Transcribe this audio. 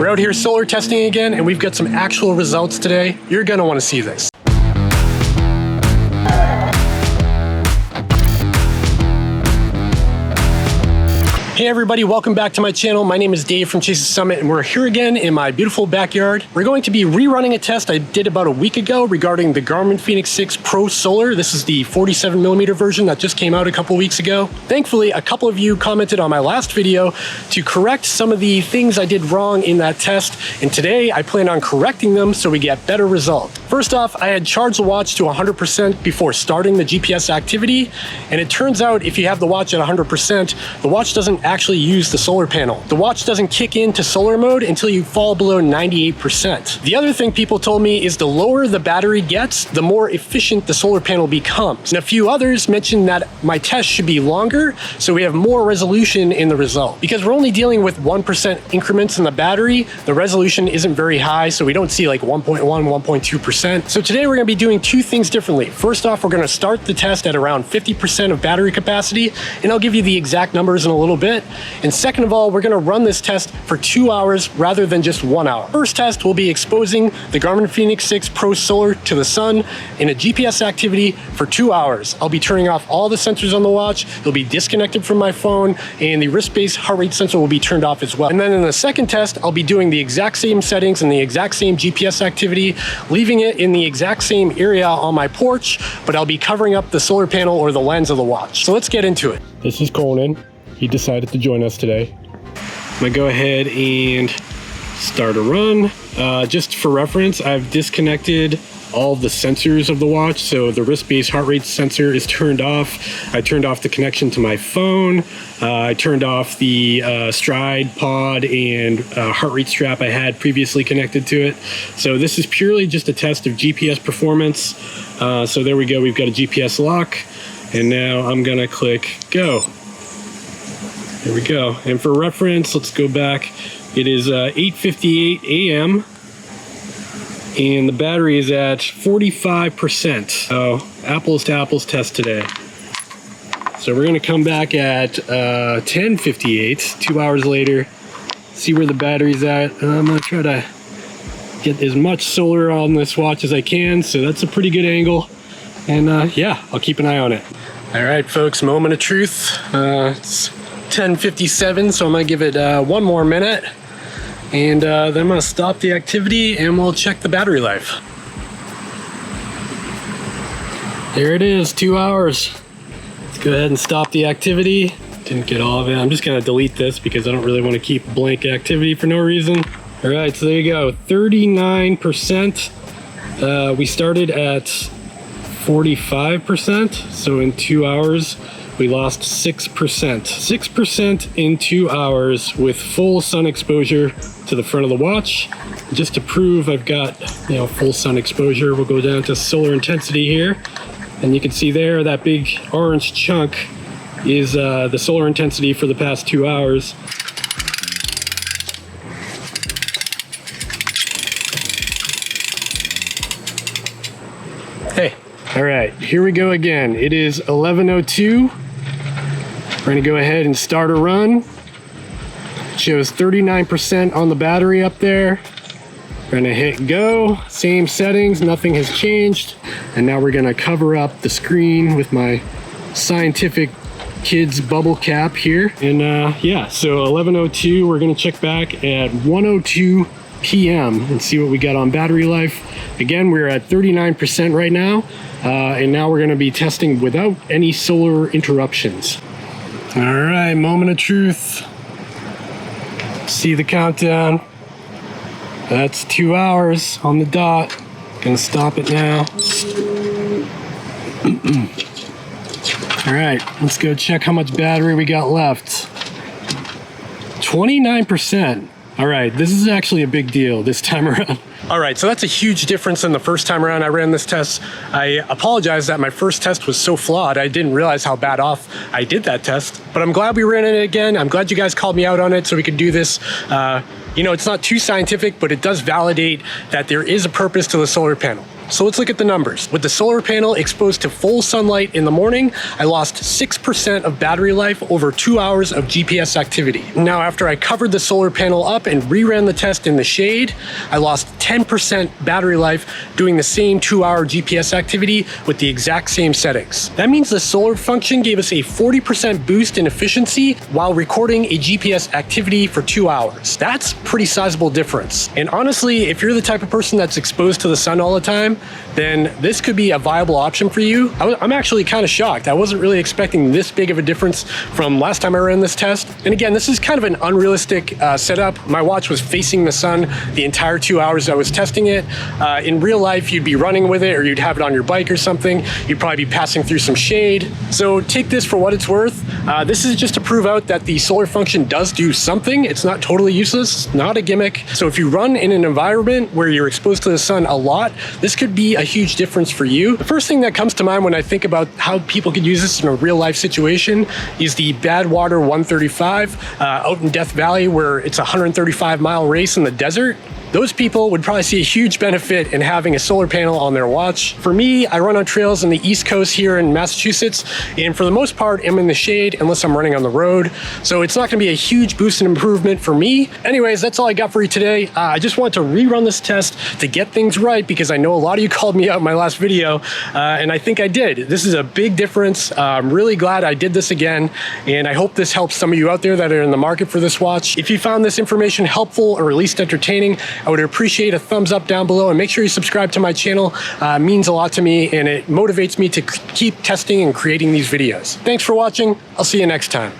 We're out here solar testing again, and we've got some actual results today. You're gonna wanna see this. Hey everybody, welcome back to my channel. My name is Dave from Chase's Summit, and we're here again in my beautiful backyard. We're going to be rerunning a test I did about a week ago regarding the Garmin Fenix 6 Pro Solar. This is the 47mm version that just came out a couple weeks ago. Thankfully, a couple of you commented on my last video to correct some of the things I did wrong in that test, and today I plan on correcting them so we get better results. First off, I had charged the watch to 100% before starting the GPS activity, and it turns out if you have the watch at 100%, the watch doesn't actually use the solar panel. The watch doesn't kick into solar mode until you fall below 98%. The other thing people told me is the lower the battery gets, the more efficient the solar panel becomes. And a few others mentioned that my test should be longer, so we have more resolution in the result. Because we're only dealing with 1% increments in the battery, the resolution isn't very high, so we don't see like 1.1, 1.2%. So today we're gonna be doing two things differently. First off, we're gonna start the test at around 50% of battery capacity, and I'll give you the exact numbers in a little bit. And second of all, we're gonna run this test for 2 hours rather than just 1 hour. First test will be exposing the Garmin Fenix 6 Pro Solar to the sun in a GPS activity for 2 hours. I'll be turning off all the sensors on the watch. It'll be disconnected from my phone, and the wrist-based heart rate sensor will be turned off as well. And then in the second test, I'll be doing the exact same settings and the exact same GPS activity, leaving it in the exact same area on my porch, but I'll be covering up the solar panel or the lens of the watch. So let's get into it. This is Conan. He decided to join us today. I'm gonna go ahead and start a run. Just for reference, I've disconnected all the sensors of the watch. So the wrist-based heart rate sensor is turned off. I turned off the connection to my phone. I turned off the stride pod and heart rate strap I had previously connected to it. So this is purely just a test of GPS performance. So there we go, we've got a GPS lock. And now I'm gonna click go. There we go. And for reference, let's go back. It is 8:58 a.m. and the battery is at 45%. So apples to apples test today. So we're gonna come back at 10:58, 2 hours later, see where the battery's at. I'm gonna try to get as much solar on this watch as I can, so that's a pretty good angle. And yeah, I'll keep an eye on it. All right, folks, moment of truth. It's 10:57, so I'm gonna give it 1 more minute, and then I'm gonna stop the activity and we'll check the battery life. There it is, 2 hours. Let's go ahead and stop the activity. Didn't get all of it. I'm just gonna delete this because I don't really want to keep blank activity for no reason. All right, so there you go, 39%. We started at 45%, so in 2 hours we lost 6%. 6% in 2 hours with full sun exposure to the front of the watch. Just to prove I've got, full sun exposure, we'll go down to solar intensity here. And you can see there, that big orange chunk is the solar intensity for the past 2 hours. Hey, all right, here we go again. It is 11:02. We're gonna go ahead and start a run. It shows 39% on the battery up there. We're gonna hit go, same settings, nothing has changed. And now we're gonna cover up the screen with my Scientific Kids bubble cap here. And yeah, so 11:02, we're gonna check back at 1:02 p.m. and see what we got on battery life. Again, we're at 39% right now. And now we're gonna be testing without any solar interruptions. All right, moment of truth. See the countdown. That's 2 hours on the dot. Gonna stop it now. All right, let's go check how much battery we got left. 29%. All right, this is actually a big deal this time around. All right, so that's a huge difference than the first time around I ran this test. I apologize that my first test was so flawed. I didn't realize how bad off I did that test, but I'm glad we ran it again. I'm glad you guys called me out on it so we could do this. It's not too scientific, but it does validate that there is a purpose to the solar panel. So let's look at the numbers. With the solar panel exposed to full sunlight in the morning, I lost 6% of battery life over 2 hours of GPS activity. Now, after I covered the solar panel up and reran the test in the shade, I lost 10% battery life doing the same 2-hour GPS activity with the exact same settings. That means the solar function gave us a 40% boost in efficiency while recording a GPS activity for 2 hours. That's a pretty sizable difference. And honestly, if you're the type of person that's exposed to the sun all the time, then this could be a viable option for you. I'm actually kind of shocked. I wasn't really expecting this big of a difference from last time I ran this test. And again, this is kind of an unrealistic setup. My watch was facing the sun the entire 2 hours I was testing it. In real life, you'd be running with it, or you'd have it on your bike or something. You'd probably be passing through some shade. So take this for what it's worth. This is just to prove out that the solar function does do something. It's not totally useless, not a gimmick. So if you run in an environment where you're exposed to the sun a lot, this could be a huge difference for you. The first thing that comes to mind when I think about how people could use this in a real life situation is the Badwater 135 out in Death Valley, where it's a 135-mile race in the desert. Those people would probably see a huge benefit in having a solar panel on their watch. For me, I run on trails on the East Coast here in Massachusetts, and for the most part, I'm in the shade unless I'm running on the road. So it's not gonna be a huge boost and improvement for me. Anyways, that's all I got for you today. I just wanted to rerun this test to get things right because I know a lot of you called me out in my last video, and I think I did. This is a big difference. I'm really glad I did this again, and I hope this helps some of you out there that are in the market for this watch. If you found this information helpful or at least entertaining, I would appreciate a thumbs up down below, and make sure you subscribe to my channel. It means a lot to me, and it motivates me to keep testing and creating these videos. Thanks for watching. I'll see you next time.